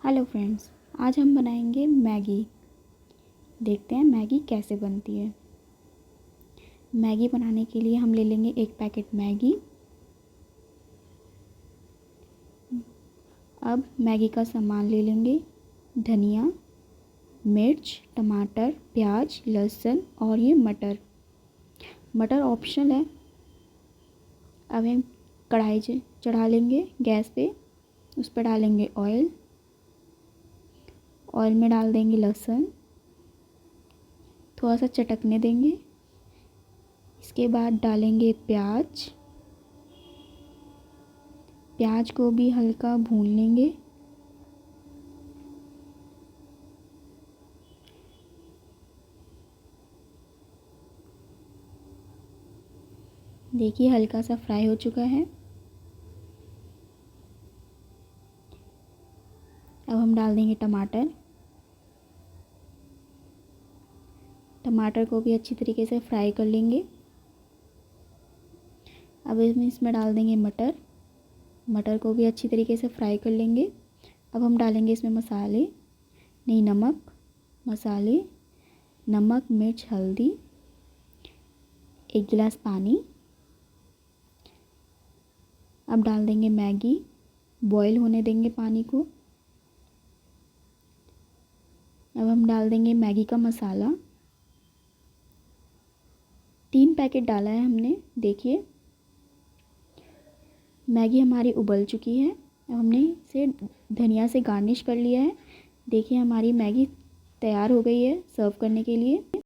Hello friends, आज हम बनाएंगे मैगी। देखते हैं मैगी कैसे बनती है। मैगी बनाने के लिए हम ले लेंगे एक पैकेट मैगी। अब मैगी का सामान ले लेंगे: धनिया, मिर्च, टमाटर, प्याज, लहसुन और ये मटर। मटर ऑप्शनल है। अब हम कढ़ाई चढ़ा लेंगे गैस पे। उस पर डालेंगे ऑयल। ऑयल में डाल देंगे लहसुन, थोड़ा सा चटकने देंगे। इसके बाद डालेंगे प्याज। प्याज को भी हल्का भून लेंगे। देखिए हल्का सा फ्राई हो चुका है। अब हम डाल देंगे टमाटर। टमाटर को भी अच्छी तरीके से फ्राई कर लेंगे। अब इसमें डाल देंगे मटर। मटर को भी अच्छी तरीके से फ्राई कर लेंगे। अब हम डालेंगे इसमें मसाले, नमक, मिर्च, हल्दी, 1 गिलास पानी। अब डाल देंगे मैगी। बॉईल होने देंगे पानी को। अब हम डाल देंगे मैगी का मसाला। 3 पैकेट डाला है हमने। देखिए मैगी हमारी उबल चुकी है। अब हमने इसे धनिया से गार्निश कर लिया है। देखिए हमारी मैगी तैयार हो गई है सर्व करने के लिए।